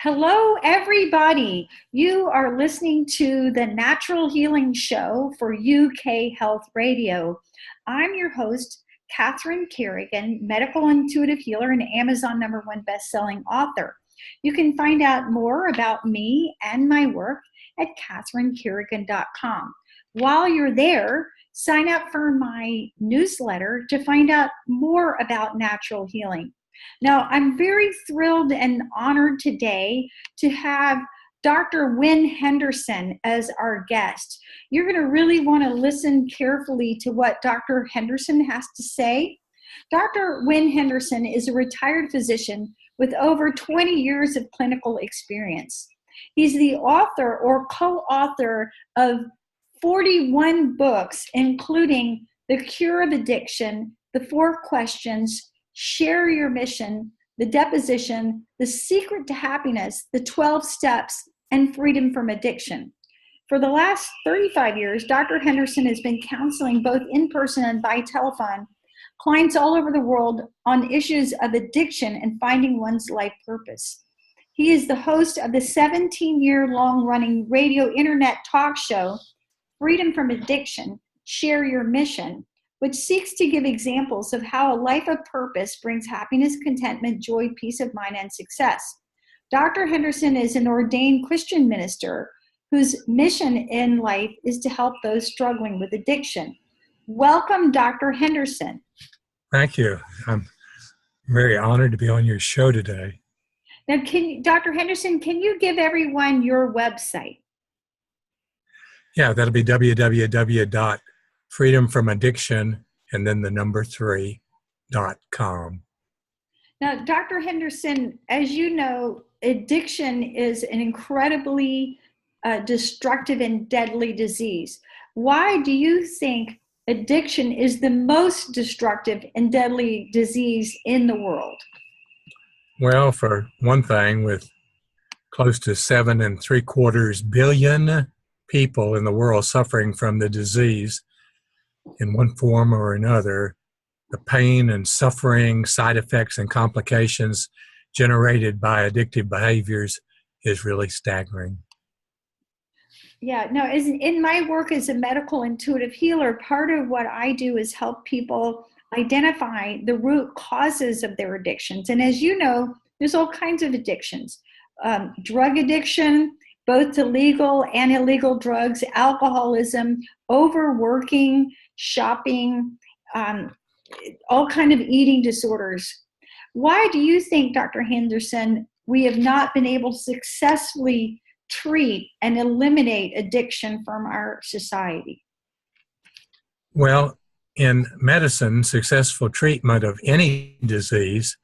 Hello, everybody. You are listening to the Natural Healing Show for UK Health Radio. I'm your host, Catherine Carrigan, medical intuitive healer and Amazon #1 best-selling author. You can find out more about me and my work at catherinecarrigan.com. While you're there, sign up for my newsletter to find out more about natural healing. Now, I'm very thrilled and honored today to have Dr. Winn Henderson as our guest. You're going to really want to listen carefully to what Dr. Henderson has to say. Dr. Winn Henderson is a retired physician with over 20 years of clinical experience. He's the author or co-author of 41 books, including The Cure of Addiction, The 4 Questions, Share Your Mission, The Deposition, The Secret to Happiness, The 12 Steps, and Freedom from Addiction. For the last 35 years, Dr. Henderson has been counseling both in person and by telephone clients all over the world on issues of addiction and finding one's life purpose. He is the host of the 17-year long-running radio internet talk show, Freedom from Addiction, Share Your Mission, which seeks to give examples of how a life of purpose brings happiness, contentment, joy, peace of mind, and success. Dr. Henderson is an ordained Christian minister whose mission in life is to help those struggling with addiction. Welcome, Dr. Henderson. Thank you. I'm very honored to be on your show today. Now, Dr. Henderson, can you give everyone your website? Yeah, that'll be www.freedomfromaddiction and then the number 3.com. Now, Dr. Henderson, as you know, addiction is an incredibly destructive and deadly disease. Why do you think addiction is the most destructive and deadly disease in the world? Well, for one thing, with close to 7.75 billion people in the world suffering from the disease in one form or another, the pain and suffering, side effects and complications generated by addictive behaviors is really staggering. Yeah, no, in my work as a medical intuitive healer, part of what I do is help people identify the root causes of their addictions. And as you know, there's all kinds of addictions. Drug addiction, both to legal and illegal drugs, alcoholism, overworking, shopping, all kind of eating disorders. Why do you think, Dr. Henderson, we have not been able to successfully treat and eliminate addiction from our society? Well, in medicine, successful treatment of any disease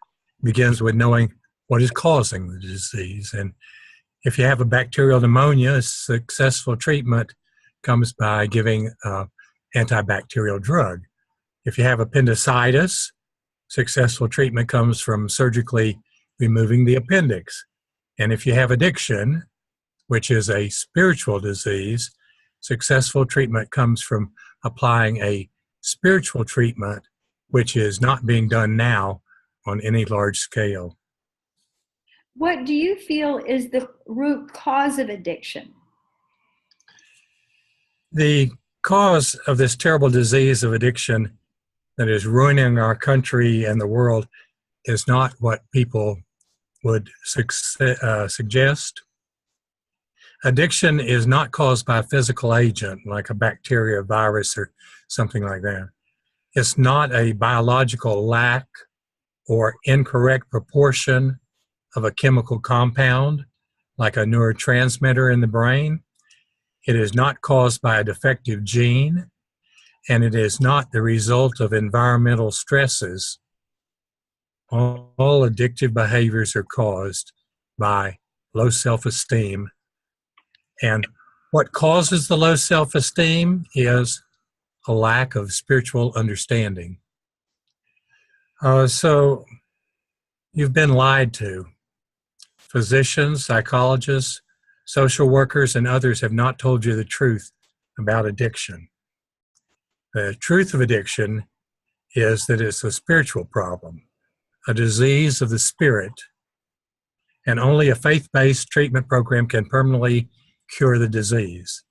begins with knowing what is causing the disease. And if you have a bacterial pneumonia, successful treatment comes by giving an antibacterial drug. If you have appendicitis, successful treatment comes from surgically removing the appendix. And if you have addiction, which is a spiritual disease, successful treatment comes from applying a spiritual treatment, which is not being done now on any large scale. What do you feel is the root cause of addiction? The cause of this terrible disease of addiction that is ruining our country and the world is not what people would suggest. Addiction is not caused by a physical agent like a bacteria, virus, or something like that. It's not a biological lack or incorrect proportion of a chemical compound like a neurotransmitter in the brain. It is not caused by a defective gene, and it is not the result of environmental stresses. All addictive behaviors are caused by low self-esteem. And what causes the low self-esteem is a lack of spiritual understanding. So you've been lied to. Physicians, psychologists, social workers, and others have not told you the truth about addiction. The truth of addiction is that it's a spiritual problem, a disease of the spirit, and only a faith-based treatment program can permanently cure the disease.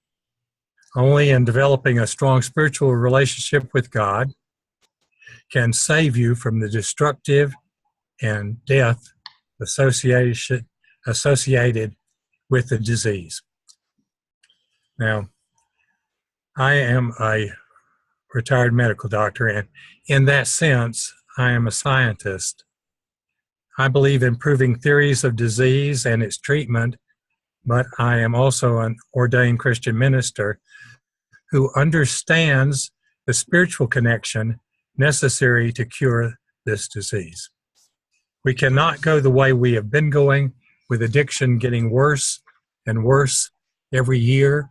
Only in developing a strong spiritual relationship with God can save you from the destructive and death associated with the disease. Now, I am a retired medical doctor, and in that sense, I am a scientist. I believe in proving theories of disease and its treatment, but I am also an ordained Christian minister who understands the spiritual connection necessary to cure this disease. We cannot go the way we have been going, with addiction getting worse and worse every year,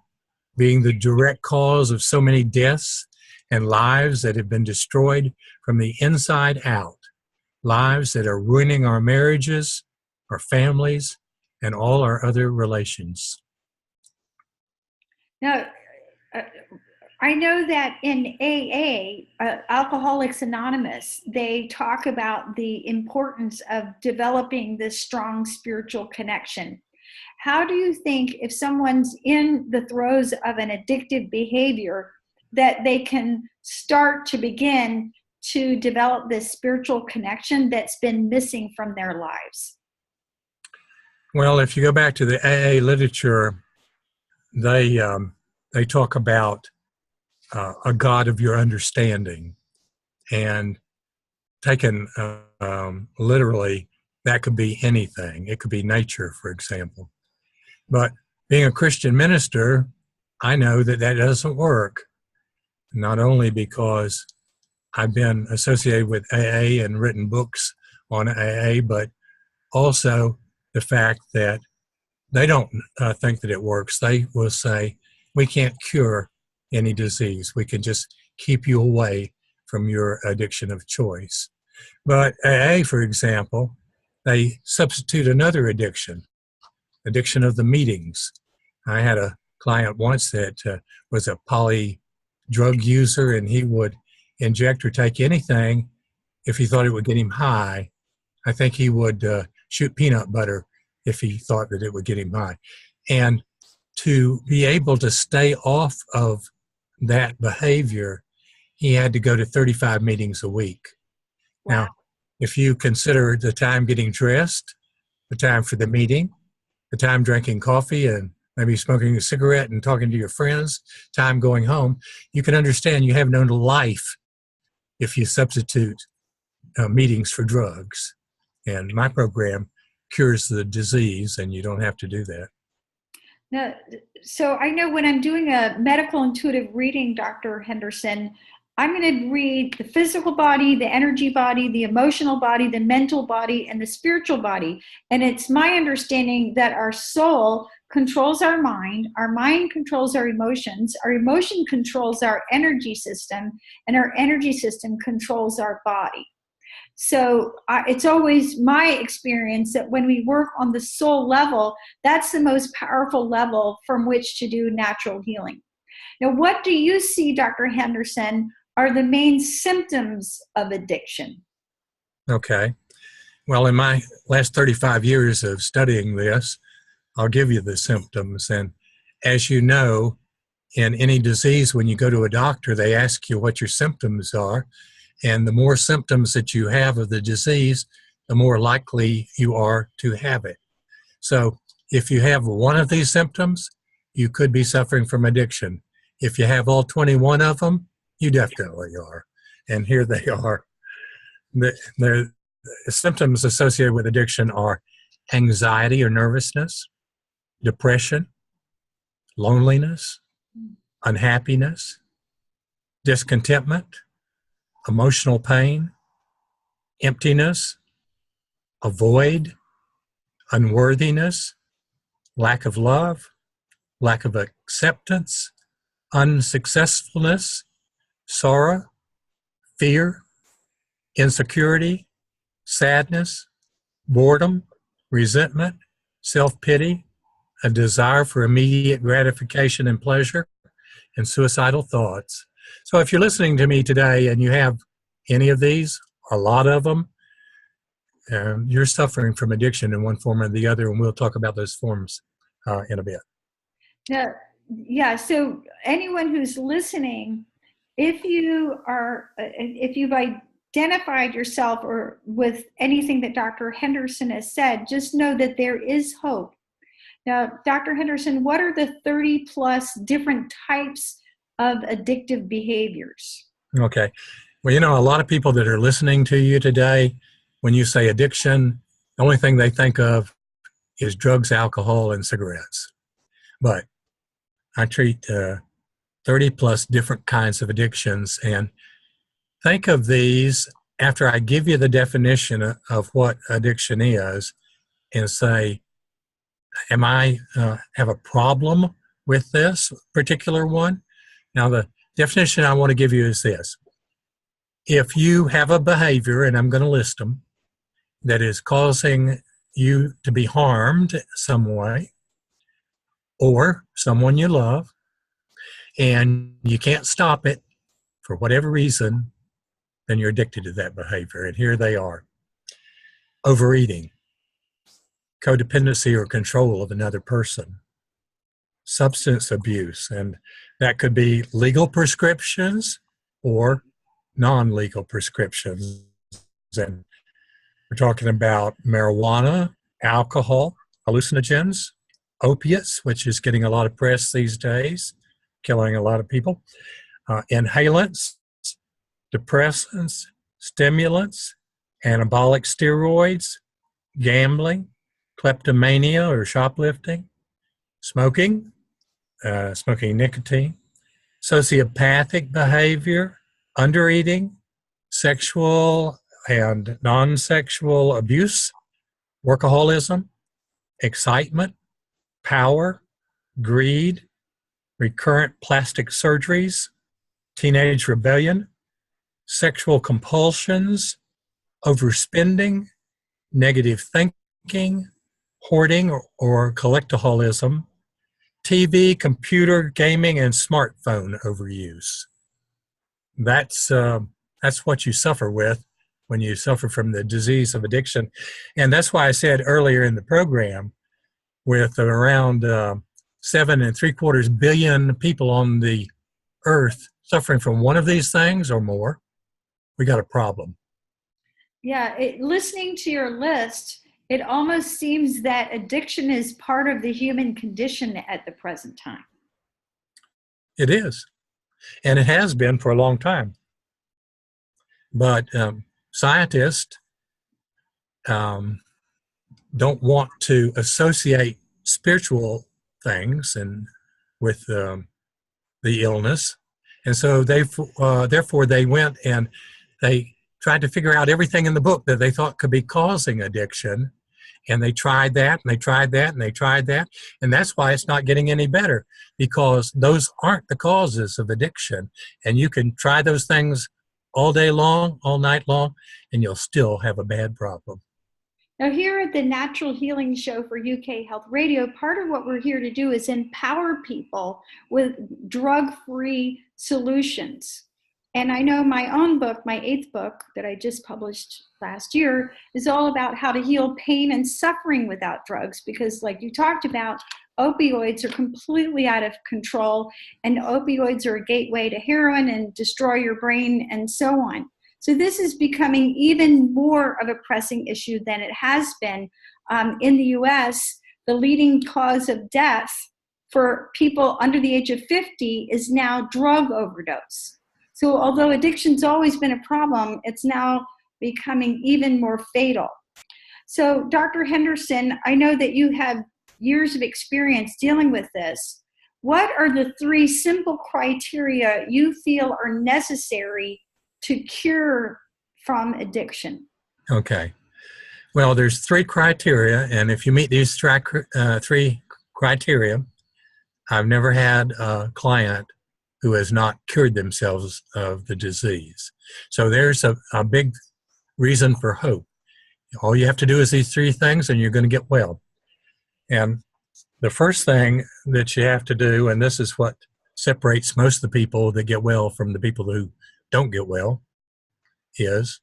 being the direct cause of so many deaths and lives that have been destroyed from the inside out, lives that are ruining our marriages, our families, and all our other relations. Now, I know that in AA, Alcoholics Anonymous, they talk about the importance of developing this strong spiritual connection. How do you think, if someone's in the throes of an addictive behavior, that they can start to begin to develop this spiritual connection that's been missing from their lives? Well, if you go back to the AA literature, they talk about a God of your understanding, and taken literally, that could be anything. It could be nature, for example. But being a Christian minister, I know that that doesn't work, not only because I've been associated with AA and written books on AA, but also the fact that they don't think that it works. They will say, we can't cure any disease. We can just keep you away from your addiction of choice. But AA, for example, they substitute another addiction of the meetings. I had a client once that was a poly drug user, and he would inject or take anything if he thought it would get him high. I think he would shoot peanut butter if he thought that it would get him high. And to be able to stay off of that behavior, he had to go to 35 meetings a week. Wow. Now, if you consider the time getting dressed, the time for the meeting, the time drinking coffee and maybe smoking a cigarette and talking to your friends, time going home, you can understand you have no life if you substitute meetings for drugs. And my program cures the disease, and you don't have to do that. Now, so I know when I'm doing a medical intuitive reading, Dr. Henderson, I'm going to read the physical body, the energy body, the emotional body, the mental body, and the spiritual body. And it's my understanding that our soul controls our mind controls our emotion controls our energy system, and our energy system controls our body. So it's always my experience that when we work on the soul level, that's the most powerful level from which to do natural healing. Now, what do you see, Dr. Henderson, are the main symptoms of addiction? Okay. Well, in my last 35 years of studying this, I'll give you the symptoms. And as you know, in any disease, when you go to a doctor, they ask you what your symptoms are. And the more symptoms that you have of the disease, the more likely you are to have it. So if you have one of these symptoms, you could be suffering from addiction. If you have all 21 of them, you definitely are. And here they are. The symptoms associated with addiction are anxiety or nervousness, depression, loneliness, unhappiness, discontentment, emotional pain, emptiness, a void, unworthiness, lack of love, lack of acceptance, unsuccessfulness, sorrow, fear, insecurity, sadness, boredom, resentment, self-pity, a desire for immediate gratification and pleasure, and suicidal thoughts. So if you're listening to me today and you have any of these, a lot of them, you're suffering from addiction in one form or the other, and we'll talk about those forms in a bit. Now, yeah, so anyone who's listening, if you've identified yourself or with anything that Dr. Henderson has said, just know that there is hope. Now, Dr. Henderson, what are the 30 plus different types of addictive behaviors? Okay. Well, a lot of people that are listening to you today, when you say addiction, the only thing they think of is drugs, alcohol, and cigarettes. But I treat 30 plus different kinds of addictions, and think of these after I give you the definition of what addiction is and say, am I have a problem with this particular one? Now, the definition I want to give you is this. If you have a behavior, and I'm going to list them, that is causing you to be harmed some way, or someone you love, and you can't stop it for whatever reason, then you're addicted to that behavior. And here they are. Overeating, codependency or control of another person, substance abuse, and that could be legal prescriptions or non-legal prescriptions. And we're talking about marijuana, alcohol, hallucinogens, opiates, which is getting a lot of press these days, killing a lot of people, inhalants, depressants, stimulants, anabolic steroids, gambling, kleptomania or shoplifting, smoking, smoking nicotine, sociopathic behavior, undereating, sexual and non-sexual abuse, workaholism, excitement, power, greed, recurrent plastic surgeries, teenage rebellion, sexual compulsions, overspending, negative thinking, hoarding or collectaholism, TV, computer, gaming, and smartphone overuse. That's what you suffer with when you suffer from the disease of addiction. And that's why I said earlier in the program, with around 7.75 billion people on the earth suffering from one of these things or more, we got a problem. Yeah, listening to your list, it almost seems that addiction is part of the human condition at the present time. It is, and it has been for a long time. But scientists don't want to associate spiritual things and with the illness, and so therefore they went and they tried to figure out everything in the book that they thought could be causing addiction, and they tried that, and they tried that, and they tried that, and that's why it's not getting any better, because those aren't the causes of addiction, and you can try those things all day long, all night long, and you'll still have a bad problem. Now, here at the Natural Healing Show for UK Health Radio, part of what we're here to do is empower people with drug-free solutions. And I know my own book, my 8th book that I just published last year, is all about how to heal pain and suffering without drugs, because like you talked about, opioids are completely out of control, and opioids are a gateway to heroin and destroy your brain and so on. So this is becoming even more of a pressing issue than it has been. In the US, the leading cause of death for people under the age of 50 is now drug overdose. So although addiction's always been a problem, it's now becoming even more fatal. So Dr. Henderson, I know that you have years of experience dealing with this. What are the 3 simple criteria you feel are necessary to cure from addiction? Okay. Well, there's 3 criteria, and if you meet these 3 criteria, I've never had a client who has not cured themselves of the disease. So there's a big reason for hope. All you have to do is these 3 things, and you're going to get well. And the first thing that you have to do, and this is what separates most of the people that get well from the people who don't get well, is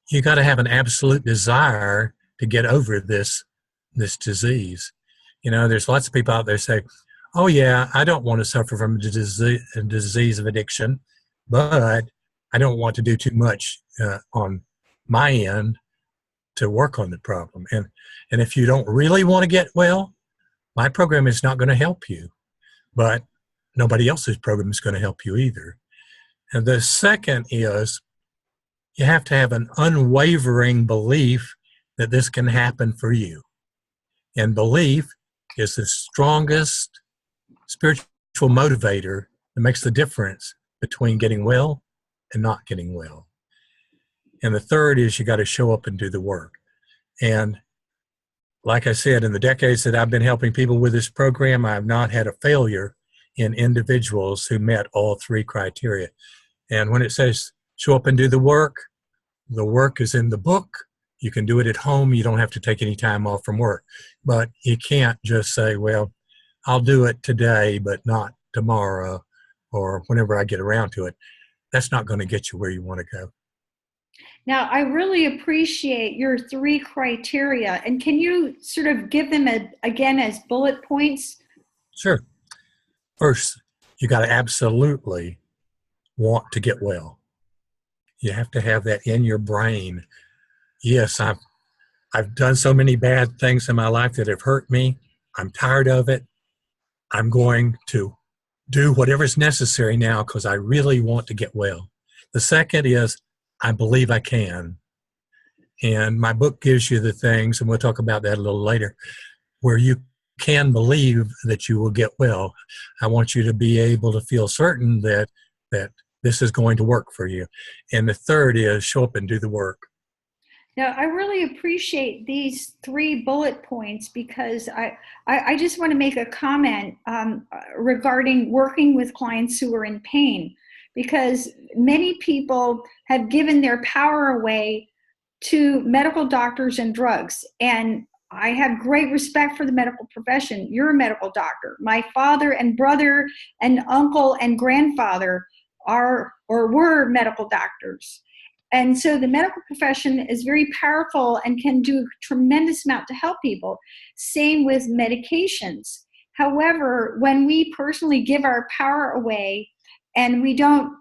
you got to have an absolute desire to get over this disease. You know, there's lots of people out there say, "Oh yeah, I don't want to suffer from a disease of addiction, but I don't want to do too much on my end to work on the problem." And if you don't really want to get well, my program is not going to help you, but nobody else's program is going to help you either. And the second is you have to have an unwavering belief that this can happen for you. And belief is the strongest spiritual motivator that makes the difference between getting well and not getting well. And the third is you got to show up and do the work. And like I said, in the decades that I've been helping people with this program, I have not had a failure in individuals who met all three criteria. And when it says show up and do the work is in the book. You can do it at home. You don't have to take any time off from work. But you can't just say, well, I'll do it today, but not tomorrow or whenever I get around to it. That's not going to get you where you want to go. Now, I really appreciate your three criteria. And can you sort of give them again as bullet points? Sure. First, you got to absolutely want to get well. You have to have that in your brain. Yes, I've done so many bad things in my life that have hurt me. I'm tired of it. I'm going to do whatever's necessary now because I really want to get well. The second is I believe I can. And my book gives you the things, and we'll talk about that a little later, where you can believe that you will get well. I want you to be able to feel certain that this is going to work for you. And the third is show up and do the work. Now, I really appreciate these three bullet points because I just want to make a comment regarding working with clients who are in pain, because many people have given their power away to medical doctors and drugs. And I have great respect for the medical profession. You're a medical doctor. My father and brother and uncle and grandfather are or were medical doctors. And so the medical profession is very powerful and can do a tremendous amount to help people. Same with medications. However, when we personally give our power away and we don't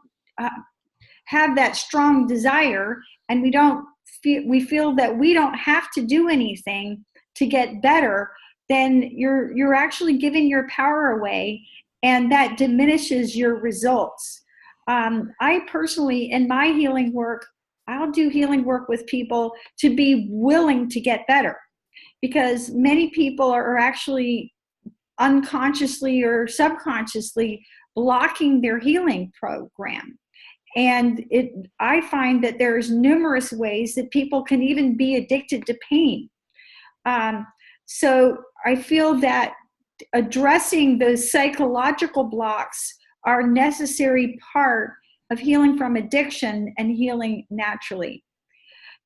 have that strong desire and we feel that we don't have to do anything to get better, then you're actually giving your power away, and that diminishes your results. I personally, in my healing work, I'll do healing work with people to be willing to get better, because many people are actually unconsciously or subconsciously blocking their healing program. And I find that there's numerous ways that people can even be addicted to pain. So I feel that addressing those psychological blocks are a necessary part of healing from addiction and healing naturally.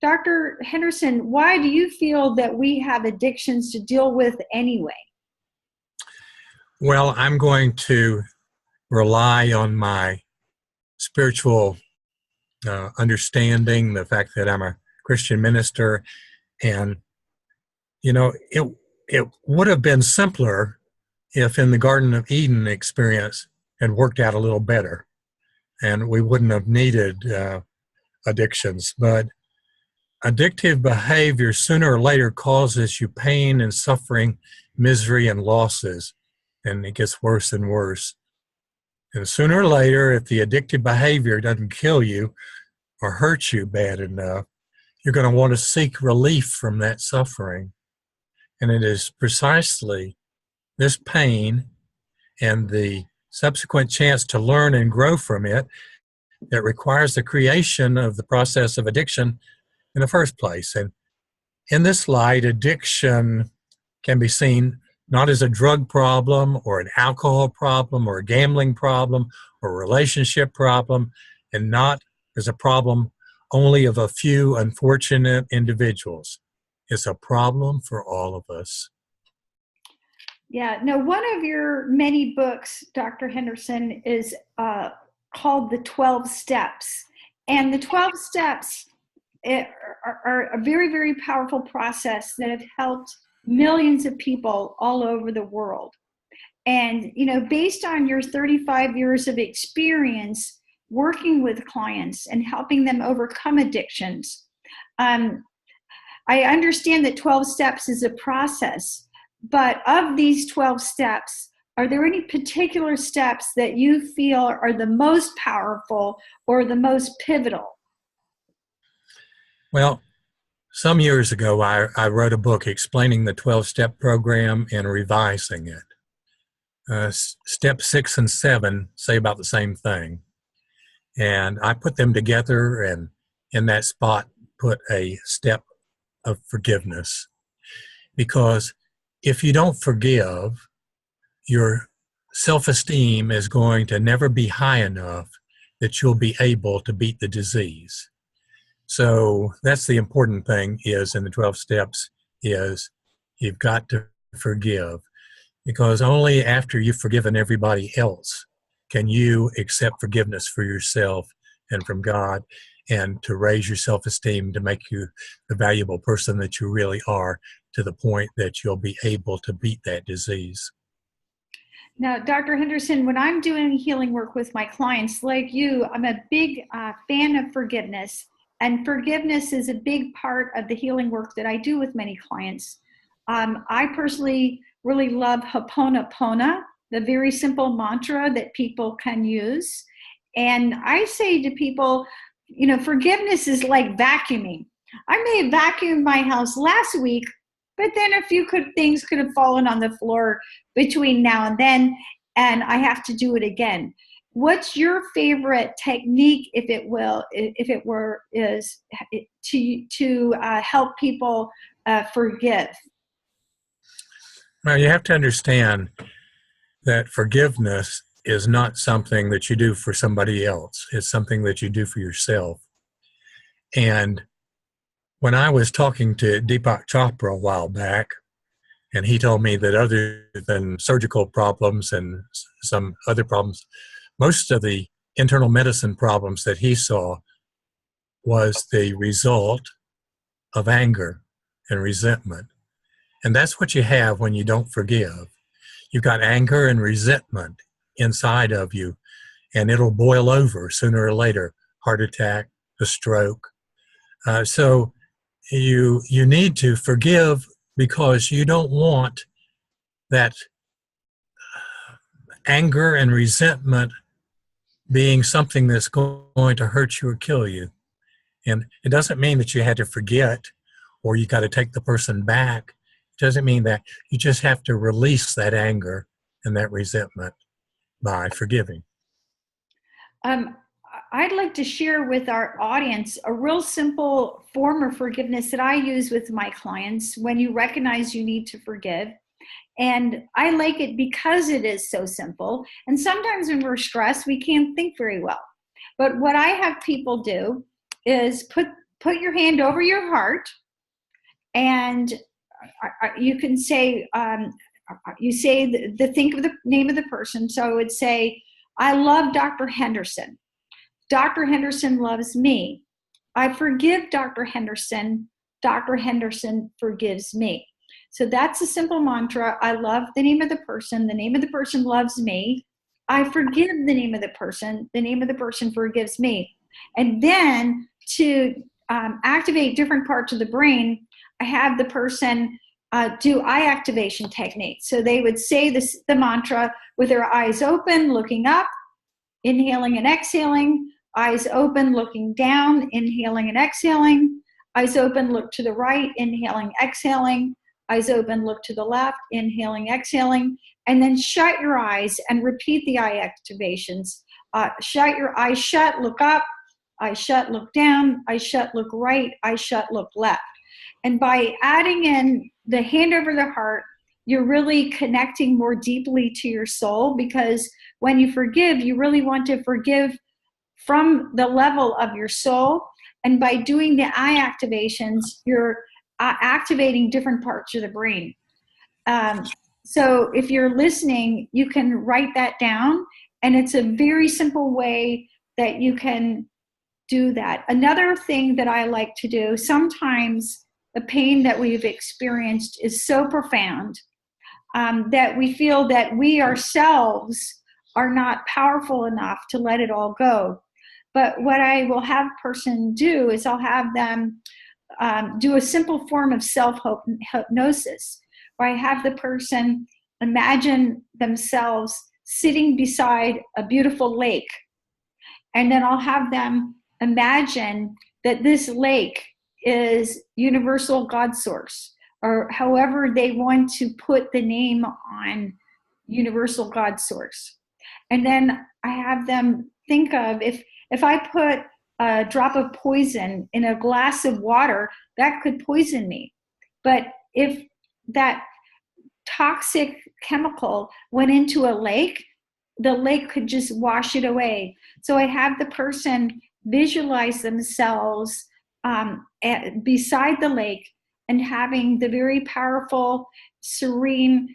Dr. Henderson, why do you feel that we have addictions to deal with anyway? Well, I'm going to rely on my spiritual understanding, the fact that I'm a Christian minister, and you know, it would have been simpler if in the Garden of Eden experience had worked out a little better, and we wouldn't have needed addictions. But addictive behavior sooner or later causes you pain and suffering, misery and losses, and it gets worse and worse. And sooner or later, if the addictive behavior doesn't kill you or hurt you bad enough, you're going to want to seek relief from that suffering. And it is precisely this pain and the subsequent chance to learn and grow from it that requires the creation of the process of addiction in the first place. And in this light, addiction can be seen not as a drug problem or an alcohol problem or a gambling problem or a relationship problem, and not as a problem only of a few unfortunate individuals. It's a problem for all of us. Yeah. Now, one of your many books, Dr. Henderson, is called The 12 Steps. And the 12 Steps are a very, very powerful process that have helped millions of people all over the world. And, based on your 35 years of experience working with clients and helping them overcome addictions, I understand that 12 steps is a process, but of these 12 steps, are there any particular steps that you feel are the most powerful or the most pivotal? Well, some years ago, I wrote a book explaining the 12-step program and revising it. Step 6 and 7 say about the same thing. And I put them together and in that spot put a step of forgiveness. Because if you don't forgive, your self-esteem is going to never be high enough that you'll be able to beat the disease. So that's the important thing is in the 12 steps is you've got to forgive. Because only after you've forgiven everybody else can you accept forgiveness for yourself and from God, and to raise your self-esteem to make you the valuable person that you really are, to the point that you'll be able to beat that disease. Now, Dr. Henderson, when I'm doing healing work with my clients like you, I'm a big fan of forgiveness. And forgiveness is a big part of the healing work that I do with many clients. I personally really love Ho'oponopono, the very simple mantra that people can use. And I say to people, forgiveness is like vacuuming. I may have vacuumed my house last week, but then a few things could have fallen on the floor between now and then, and I have to do it again. What's your favorite technique, if it were, to help people forgive? Well, you have to understand that forgiveness is not something that you do for somebody else. It's something that you do for yourself. And when I was talking to Deepak Chopra a while back, and he told me that other than surgical problems and some other problems, most of the internal medicine problems that he saw was the result of anger and resentment. And that's what you have when you don't forgive. You've got anger and resentment inside of you, and it'll boil over sooner or later, heart attack, a stroke. So you need to forgive because you don't want that anger and resentment being something that's going to hurt you or kill you. And it doesn't mean that you had to forget or you got to take the person back. It doesn't mean that. You just have to release that anger and that resentment by forgiving. I'd like to share with our audience a real simple form of forgiveness that I use with my clients when you recognize you need to forgive. And I like it because it is so simple. And sometimes when we're stressed, we can't think very well. But what I have people do is put your hand over your heart, and you can say, think of the name of the person. So I would say, I love Dr. Henderson. Dr. Henderson loves me. I forgive Dr. Henderson. Dr. Henderson forgives me. So that's a simple mantra. I love the name of the person. The name of the person loves me. I forgive the name of the person. The name of the person forgives me. And then to activate different parts of the brain, I have the person do eye activation techniques. So they would say the mantra with their eyes open, looking up, inhaling and exhaling, eyes open, looking down, inhaling and exhaling, eyes open, look to the right, inhaling, exhaling, eyes open, look to the left, inhaling, exhaling, and then shut your eyes and repeat the eye activations. Shut your eyes shut, look up, eyes shut, look down, eyes shut, look right, eyes shut, look left. And by adding in the hand over the heart, you're really connecting more deeply to your soul, because when you forgive, you really want to forgive from the level of your soul. And by doing the eye activations, you're activating different parts of the brain. So if you're listening, you can write that down. And it's a very simple way that you can do that. Another thing that I like to do, sometimes the pain that we've experienced is so profound that we feel that we ourselves are not powerful enough to let it all go. But what I will have a person do is I'll have them do a simple form of self-hypnosis, where I have the person imagine themselves sitting beside a beautiful lake. And then I'll have them imagine that this lake is universal God source, or however they want to put the name on universal God source. And then I have them think of, if I put a drop of poison in a glass of water, that could poison me. But if that toxic chemical went into a lake, the lake could just wash it away. So I have the person visualize themselves beside the lake and having the very powerful, serene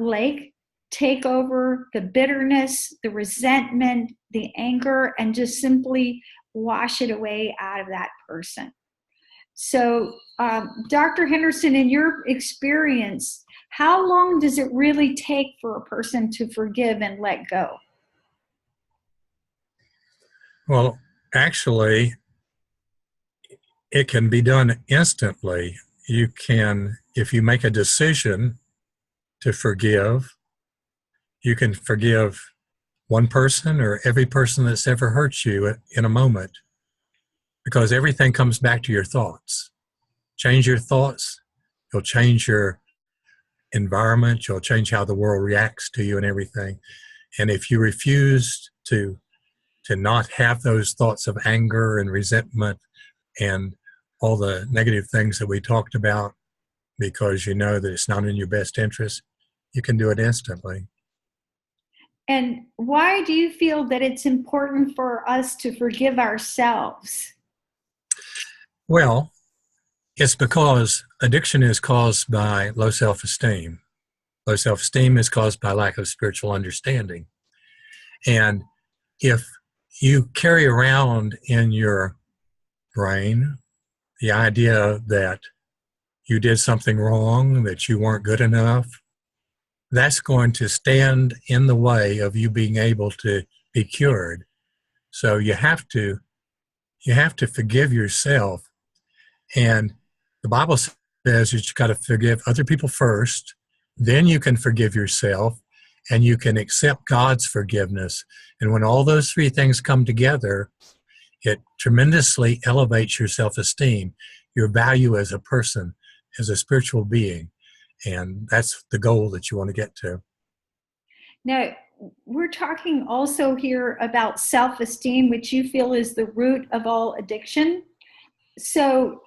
lake take over the bitterness, the resentment, the anger, and just simply wash it away out of that person. So, Dr. Henderson, in your experience, how long does it really take for a person to forgive and let go? Well, actually, it can be done instantly. You can, if you make a decision to forgive, you can forgive one person or every person that's ever hurt you in a moment, because everything comes back to your thoughts. Change your thoughts, you'll change your environment, you'll change how the world reacts to you and everything. And if you refuse to not have those thoughts of anger and resentment and all the negative things that we talked about, because you know that it's not in your best interest, you can do it instantly. And why do you feel that it's important for us to forgive ourselves? Well, it's because addiction is caused by low self-esteem. Low self-esteem is caused by lack of spiritual understanding. And if you carry around in your brain the idea that you did something wrong, that you weren't good enough, that's going to stand in the way of you being able to be cured. So you have to forgive yourself. And the Bible says that you got to forgive other people first, then you can forgive yourself, and you can accept God's forgiveness. And when all those three things come together, it tremendously elevates your self-esteem, your value as a person, as a spiritual being. And that's the goal that you want to get to. Now, we're talking also here about self-esteem, which you feel is the root of all addiction. So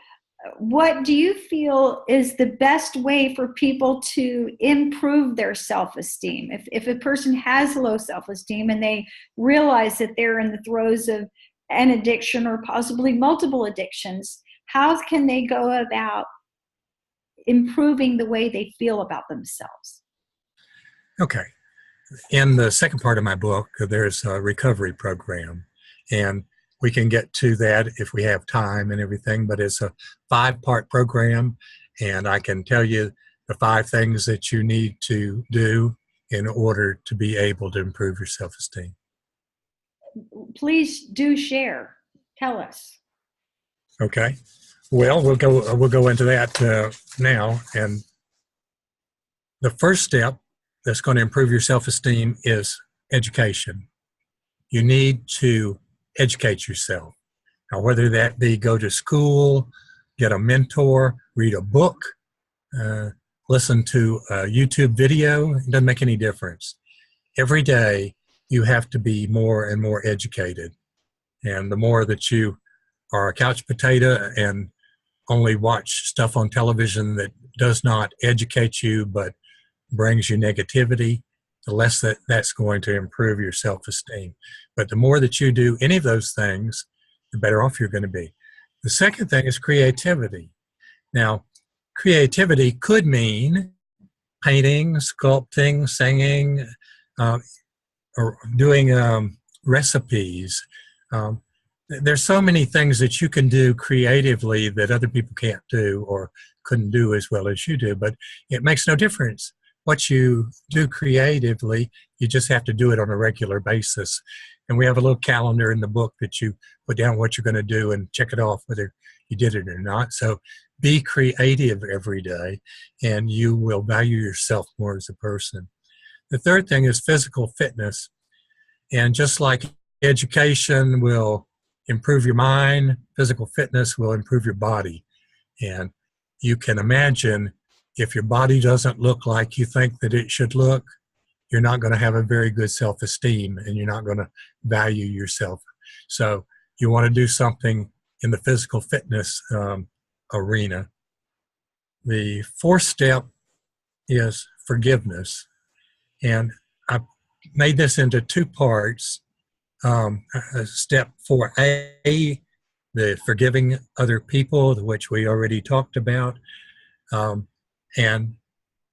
what do you feel is the best way for people to improve their self-esteem? If a person has low self-esteem and they realize that they're in the throes of an addiction or possibly multiple addictions, how can they go about improving the way they feel about themselves? Okay. In the second part of my book, there's a recovery program, and we can get to that if we have time and everything, but it's a 5-part program, and I can tell you the 5 things that you need to do in order to be able to improve your self-esteem. Please do share. Tell us. Okay. Well, we'll go into that now. And the first step that's going to improve your self-esteem is education. You need to educate yourself. Now, whether that be go to school, get a mentor, read a book, listen to a YouTube video, it doesn't make any difference. Every day, you have to be more and more educated. And the more that you are a couch potato and only watch stuff on television that does not educate you but brings you negativity, the less that's going to improve your self-esteem. But the more that you do any of those things, the better off you're going to be. The second thing is creativity. Now, creativity could mean painting, sculpting, singing, or doing recipes. there's so many things that you can do creatively that other people can't do or couldn't do as well as you do, but it makes no difference what you do creatively. You just have to do it on a regular basis. And we have a little calendar in the book that you put down what you're going to do and check it off whether you did it or not. So be creative every day, and you will value yourself more as a person. The third thing is physical fitness. And just like education will improve your mind, physical fitness will improve your body. And you can imagine if your body doesn't look like you think that it should look, you're not going to have a very good self-esteem, and you're not going to value yourself. So you want to do something in the physical fitness arena. The fourth step is forgiveness. And I made this into two parts. Step 4A, the forgiving other people, which we already talked about, and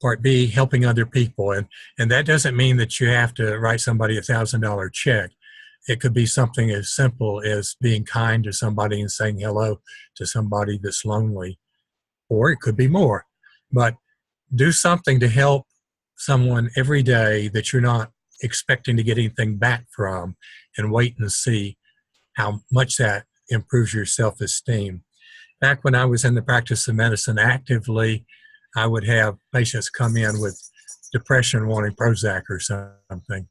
part B, helping other people. And that doesn't mean that you have to write somebody $1,000 check. It could be something as simple as being kind to somebody and saying hello to somebody that's lonely, or it could be more. But do something to help someone every day that you're not expecting to get anything back from, and wait and see how much that improves your self-esteem. Back when I was in the practice of medicine actively, I would have patients come in with depression wanting Prozac or something.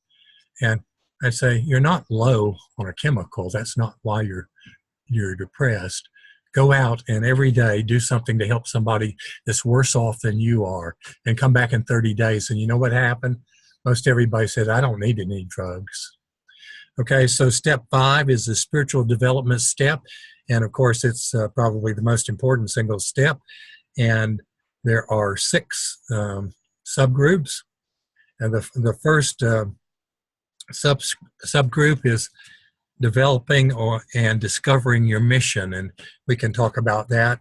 And I'd say, you're not low on a chemical. That's not why you're depressed. Go out and every day do something to help somebody that's worse off than you are, and come back in 30 days. And you know what happened? Most everybody said, I don't need any drugs. Okay, so step 5 is the spiritual development step. And of course, it's probably the most important single step. And there are 6 subgroups. And the first subgroup is developing and discovering your mission. And we can talk about that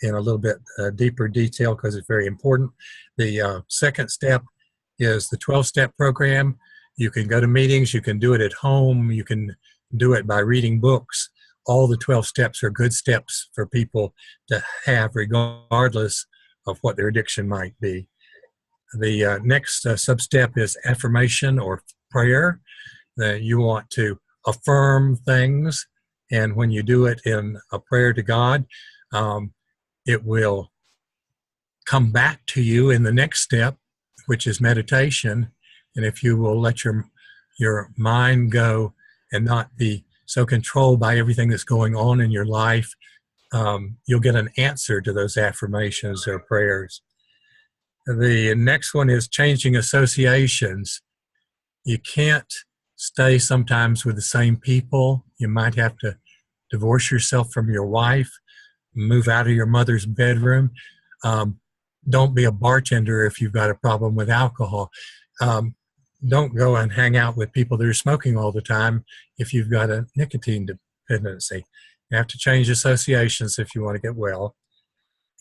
in a little bit deeper detail because it's very important. The second step is the 12-step program. You can go to meetings, you can do it at home, you can do it by reading books. All the 12 steps are good steps for people to have regardless of what their addiction might be. The next sub-step is affirmation or prayer. You want to affirm things, and when you do it in a prayer to God, it will come back to you in the next step, which is meditation. And if you will let your mind go and not be so controlled by everything that's going on in your life, you'll get an answer to those affirmations or prayers. The next one is changing associations. You can't stay sometimes with the same people. You might have to divorce yourself from your wife, move out of your mother's bedroom. Don't be a bartender if you've got a problem with alcohol. Don't go and hang out with people that are smoking all the time if you've got a nicotine dependency. You have to change associations if you want to get well.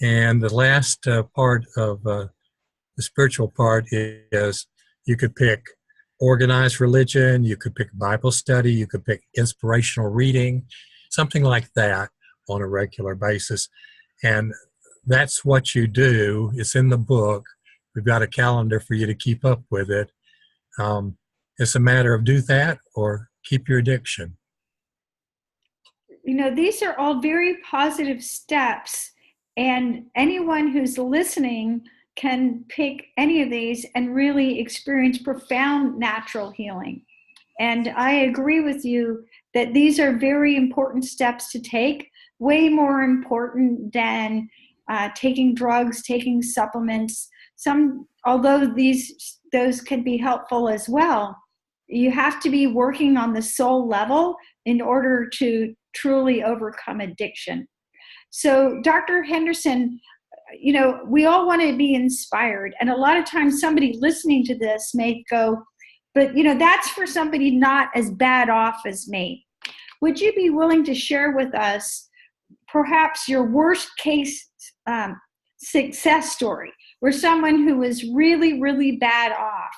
And the last part of the spiritual part is you could pick organized religion, you could pick Bible study, you could pick inspirational reading, something like that on a regular basis. And that's what you do. It's in the book. We've got a calendar for you to keep up with it. It's a matter of do that or keep your addiction. You know, these are all very positive steps, and anyone who's listening can pick any of these and really experience profound natural healing. And I agree with you that these are very important steps to take, way more important than taking drugs, taking supplements. Although those can be helpful as well, you have to be working on the soul level in order to truly overcome addiction. So, Dr. Henderson, you know, we all want to be inspired. And a lot of times somebody listening to this may go, but, you know, that's for somebody not as bad off as me. Would you be willing to share with us perhaps your worst case success story, where someone who was really, really bad off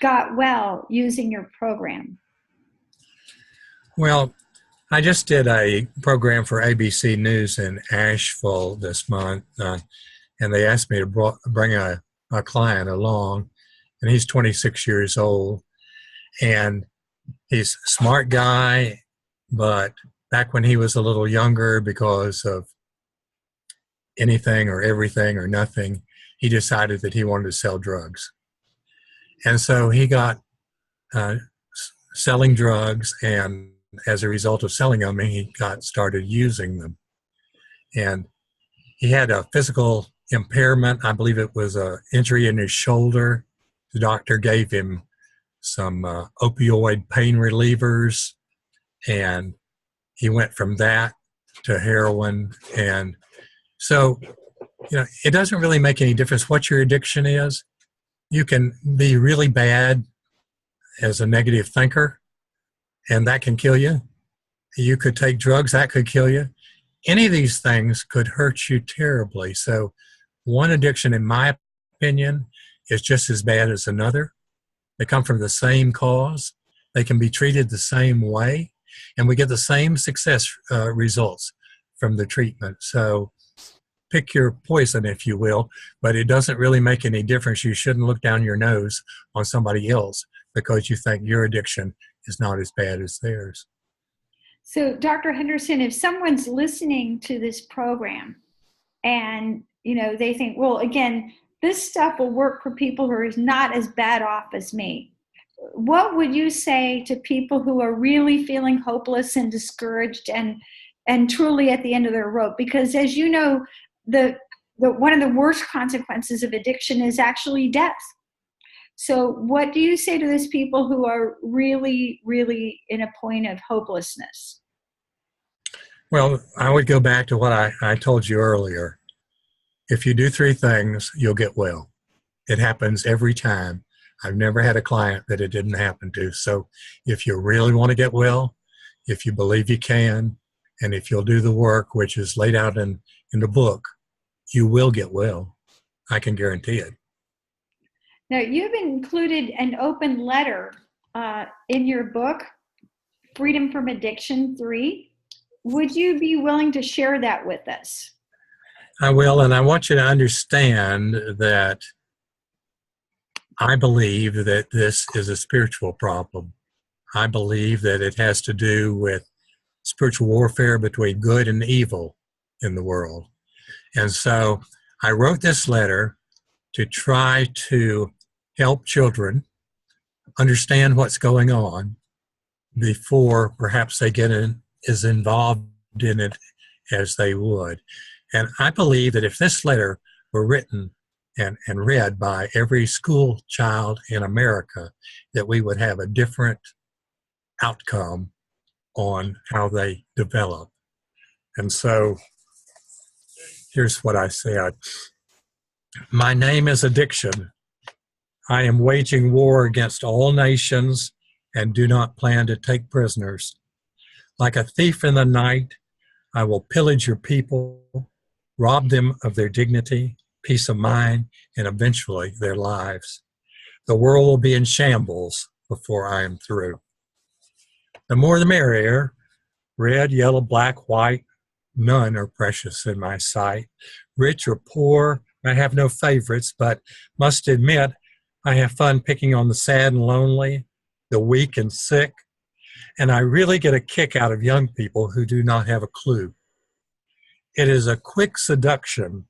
got well using your program? Well, I just did a program for ABC News in Asheville this month, and they asked me to bring a client along, and he's 26 years old, and he's a smart guy, but back when he was a little younger, because of anything or everything or nothing, he decided that he wanted to sell drugs. And so he got uh, selling drugs, and as a result of selling them, he got started using them. And he had a physical impairment. I believe it was an injury in his shoulder. The doctor gave him some opioid pain relievers, and he went from that to heroin. And so, it doesn't really make any difference what your addiction is. You can be really bad as a negative thinker, and that can kill you. You could take drugs, that could kill you. Any of these things could hurt you terribly. So one addiction, in my opinion, is just as bad as another. They come from the same cause. They can be treated the same way, and we get the same success results from the treatment. So pick your poison, if you will, but it doesn't really make any difference. You shouldn't look down your nose on somebody else because you think your addiction is not as bad as theirs. So, Dr. Henderson, if someone's listening to this program and, they think, well, again, this stuff will work for people who are not as bad off as me, what would you say to people who are really feeling hopeless and discouraged and truly at the end of their rope? Because as you know, the one of the worst consequences of addiction is actually death. So what do you say to those people who are really, really in a point of hopelessness? Well, I would go back to what I told you earlier. If you do three things, you'll get well. It happens every time. I've never had a client that it didn't happen to. So if you really want to get well, if you believe you can, and if you'll do the work, which is laid out in the book, you will get well. I can guarantee it. Now, you've included an open letter in your book, Freedom from Addiction 3. Would you be willing to share that with us? I will, and I want you to understand that I believe that this is a spiritual problem. I believe that it has to do with spiritual warfare between good and evil in the world. And so I wrote this letter to try to help children understand what's going on before perhaps they get as involved in it as they would. And I believe that if this letter were written and read by every school child in America, that we would have a different outcome on how they develop. And so here's what I said. My name is addiction. I am waging war against all nations and do not plan to take prisoners. Like a thief in the night, I will pillage your people, rob them of their dignity, peace of mind, and eventually their lives. The world will be in shambles before I am through. The more the merrier. Red, yellow, black, white, none are precious in my sight. Rich or poor, I have no favorites, but must admit I have fun picking on the sad and lonely, the weak and sick, and I really get a kick out of young people who do not have a clue. It is a quick seduction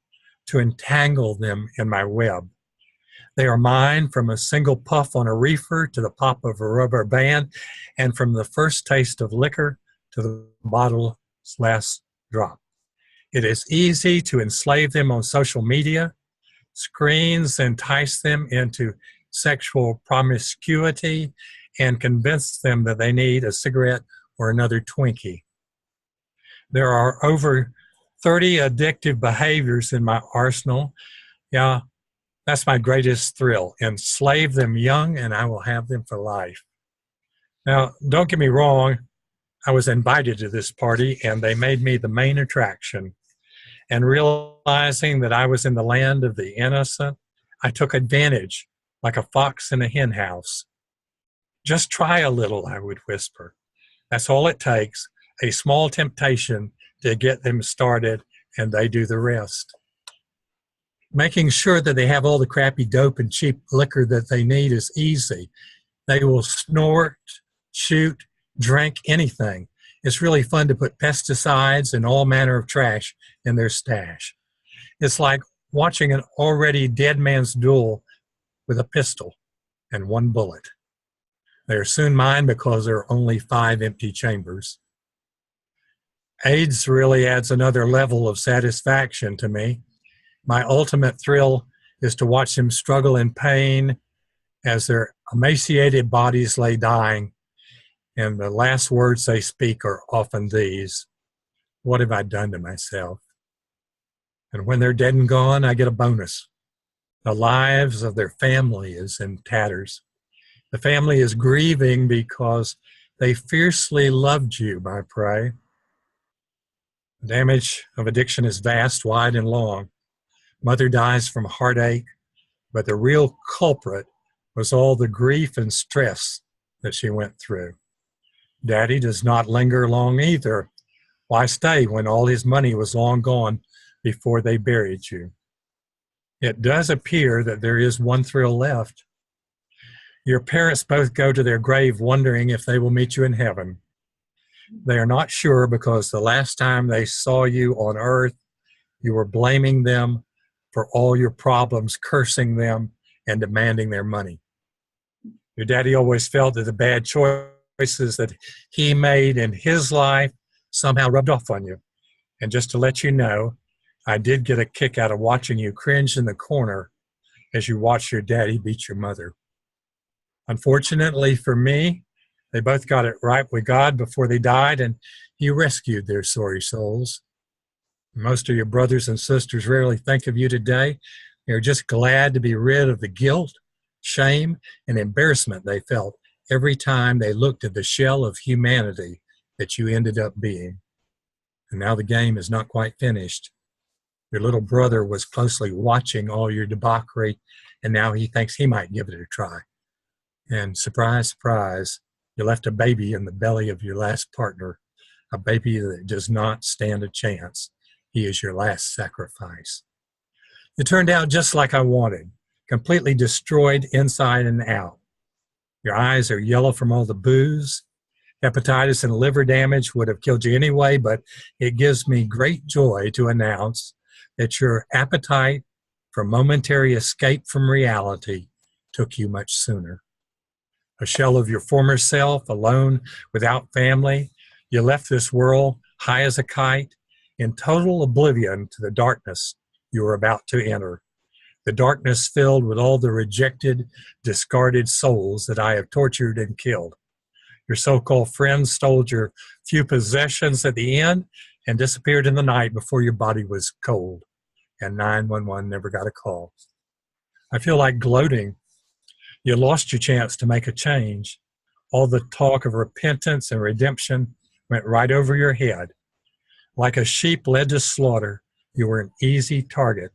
to entangle them in my web. They are mine from a single puff on a reefer to the pop of a rubber band, and from the first taste of liquor to the bottle's last drop. It is easy to enslave them on social media. Screens entice them into sexual promiscuity and convince them that they need a cigarette or another Twinkie. There are over 30 addictive behaviors in my arsenal. Yeah, that's my greatest thrill. Enslave them young and I will have them for life. Now, don't get me wrong. I was invited to this party and they made me the main attraction. And realizing that I was in the land of the innocent, I took advantage like a fox in a hen house. Just try a little, I would whisper. That's all it takes. a small temptation to get them started, and they do the rest. Making sure that they have all the crappy dope and cheap liquor that they need is easy. They will snort, shoot, drink, anything. It's really fun to put pesticides and all manner of trash in their stash. It's like watching an already dead man's duel with a pistol and one bullet. They are soon mine because there are only 5 empty chambers. AIDS really adds another level of satisfaction to me. My ultimate thrill is to watch them struggle in pain as their emaciated bodies lay dying, and the last words they speak are often these: "What have I done to myself?" And when they're dead and gone, I get a bonus. The lives of their family is in tatters. The family is grieving because they fiercely loved you, my prey. The damage of addiction is vast, wide, and long. Mother dies from heartache, but the real culprit was all the grief and stress that she went through. Daddy does not linger long either. Why stay when all his money was long gone before they buried you? It does appear that there is one thrill left. Your parents both go to their grave wondering if they will meet you in heaven. They are not sure because the last time they saw you on earth, you were blaming them for all your problems, cursing them, and demanding their money. Your daddy always felt that the bad choices that he made in his life somehow rubbed off on you. And just to let you know, I did get a kick out of watching you cringe in the corner as you watched your daddy beat your mother. Unfortunately for me, they both got it right with God before they died, and he rescued their sorry souls. Most of your brothers and sisters rarely think of you today. They're just glad to be rid of the guilt, shame, and embarrassment they felt every time they looked at the shell of humanity that you ended up being. And now the game is not quite finished. Your little brother was closely watching all your debauchery, and now he thinks he might give it a try. And surprise, surprise, you left a baby in the belly of your last partner, a baby that does not stand a chance. He is your last sacrifice. It turned out just like I wanted, completely destroyed inside and out. Your eyes are yellow from all the booze. Hepatitis and liver damage would have killed you anyway, but it gives me great joy to announce that your appetite for momentary escape from reality took you much sooner. A shell of your former self, alone, without family, you left this world high as a kite, in total oblivion to the darkness you were about to enter. The darkness filled with all the rejected, discarded souls that I have tortured and killed. Your so-called friends stole your few possessions at the end and disappeared in the night before your body was cold, and 911 never got a call. I feel like gloating. You lost your chance to make a change. All the talk of repentance and redemption went right over your head. Like a sheep led to slaughter, you were an easy target.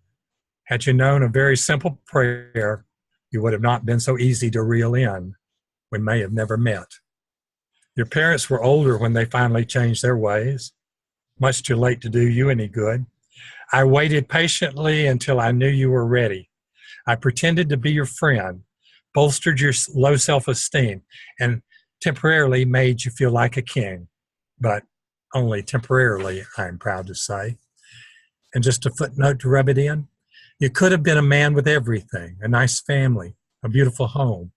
Had you known a very simple prayer, you would have not been so easy to reel in. We may have never met. Your parents were older when they finally changed their ways, much too late to do you any good. I waited patiently until I knew you were ready. I pretended to be your friend, bolstered your low self-esteem, and temporarily made you feel like a king. But only temporarily, I'm proud to say. And just a footnote to rub it in, you could have been a man with everything: a nice family, a beautiful home,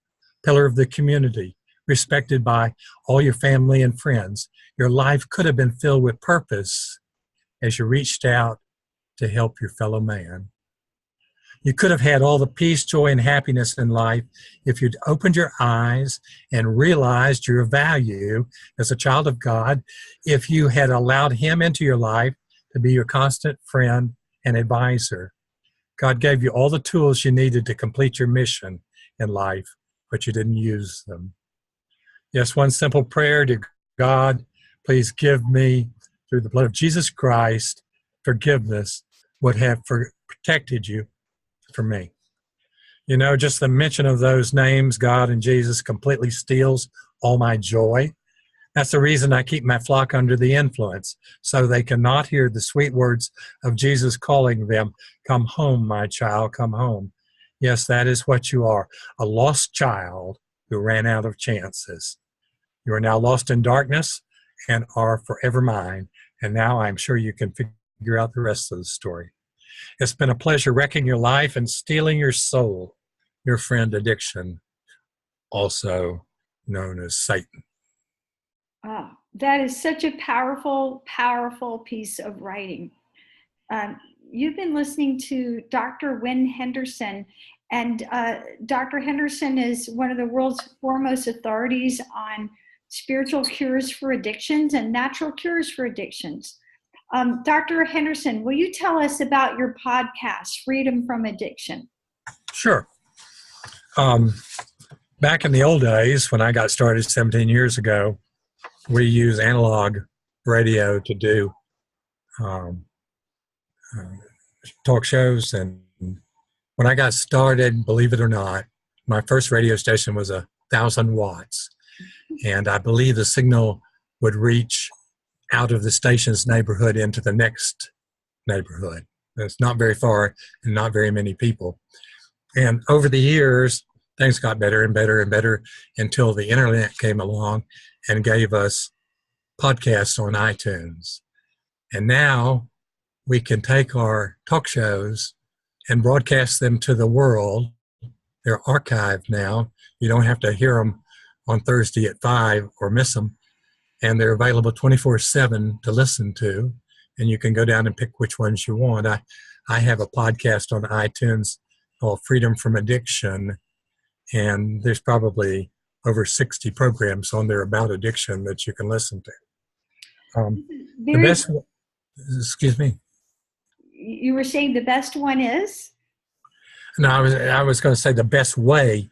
pillar of the community, respected by all your family and friends. Your life could have been filled with purpose as you reached out to help your fellow man. You could have had all the peace, joy, and happiness in life if you'd opened your eyes and realized your value as a child of God, if you had allowed Him into your life to be your constant friend and advisor. God gave you all the tools you needed to complete your mission in life, but you didn't use them. Yes, one simple prayer to God: please give me, through the blood of Jesus Christ, forgiveness, would have protected you from me. You know, just the mention of those names, God and Jesus, completely steals all my joy. That's the reason I keep my flock under the influence, so they cannot hear the sweet words of Jesus calling them, "Come home, my child, come home." Yes, that is what you are, a lost child who ran out of chances. You are now lost in darkness and are forever mine. And now I'm sure you can figure out the rest of the story. It's been a pleasure wrecking your life and stealing your soul, your friend addiction, also known as Satan. Oh, that is such a powerful, powerful piece of writing. You've been listening to Dr. Winn Henderson, and Dr. Henderson is one of the world's foremost authorities on spiritual cures for addictions and natural cures for addictions. Dr. Henderson, will you tell us about your podcast, Freedom from Addiction? Sure. Back in the old days, when I got started 17 years ago, we used analog radio to do talk shows. And when I got started, believe it or not, my first radio station was 1,000 watts. And I believe the signal would reach out of the station's neighborhood into the next neighborhood. It's not very far and not very many people. And over the years, things got better and better and better until the internet came along and gave us podcasts on iTunes. And now we can take our talk shows and broadcast them to the world. They're archived now. You don't have to hear them on Thursday at 5 or miss them. And they're available 24/7 to listen to. And you can go down and pick which ones you want. I have a podcast on iTunes called Freedom from Addiction. And there's probably over 60 programs on there about addiction that you can listen to. The best, excuse me. You were saying the best one is? No, I was going to say the best way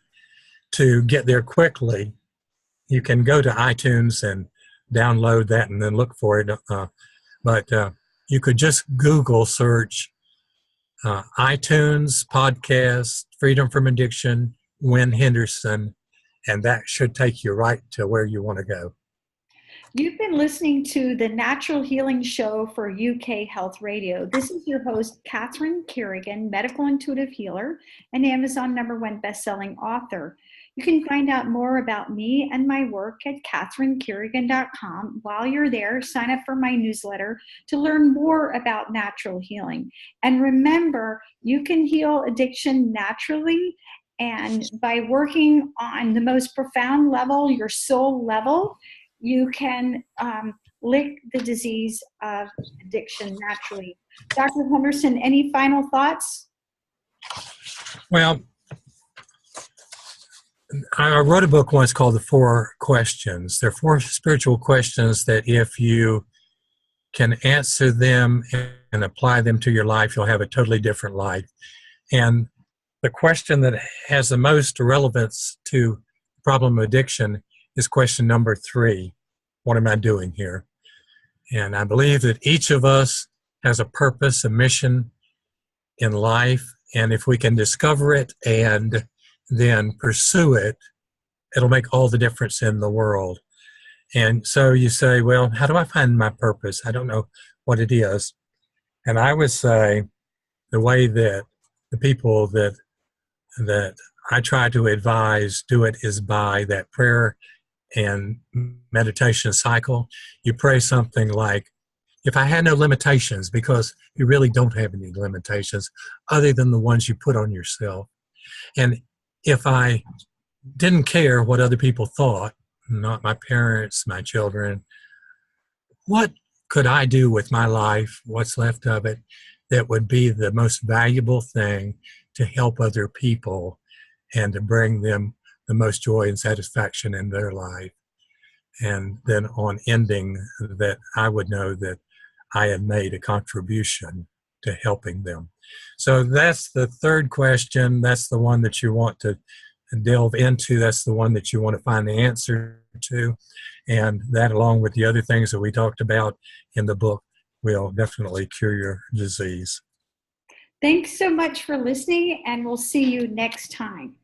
to get there quickly. You can go to iTunes and download that and then look for it. But you could just Google search iTunes podcast, Freedom from Addiction, Winn Henderson, and that should take you right to where you want to go. You've been listening to the Natural Healing Show for UK Health Radio. This is your host, Catherine Carrigan, medical intuitive healer and Amazon #1 bestselling author. You can find out more about me and my work at catherinecarrigan.com. While you're there, sign up for my newsletter to learn more about natural healing. And remember, you can heal addiction naturally and by working on the most profound level, your soul level. You can lick the disease of addiction naturally. Dr. Henderson, any final thoughts? Well, I wrote a book once called The 4 Questions. There are 4 spiritual questions that if you can answer them and apply them to your life, you'll have a totally different life. And the question that has the most relevance to the problem of addiction is question number 3. What am I doing here? And I believe that each of us has a purpose, a mission in life. And if we can discover it and then pursue it, it'll make all the difference in the world. And so you say, well, how do I find my purpose? I don't know what it is. And I would say the way that the people that I try to advise do it is by that prayer and meditation cycle. You pray something like, if I had no limitations, because you really don't have any limitations other than the ones you put on yourself. And if I didn't care what other people thought, not my parents, my children, what could I do with my life, what's left of it, that would be the most valuable thing to help other people and to bring them the most joy and satisfaction in their life. And then on ending that, I would know that I had made a contribution to helping them. So that's the 3rd question. That's the one that you want to delve into. That's the one that you want to find the answer to. And that, along with the other things that we talked about in the book, will definitely cure your disease. Thanks so much for listening, and we'll see you next time.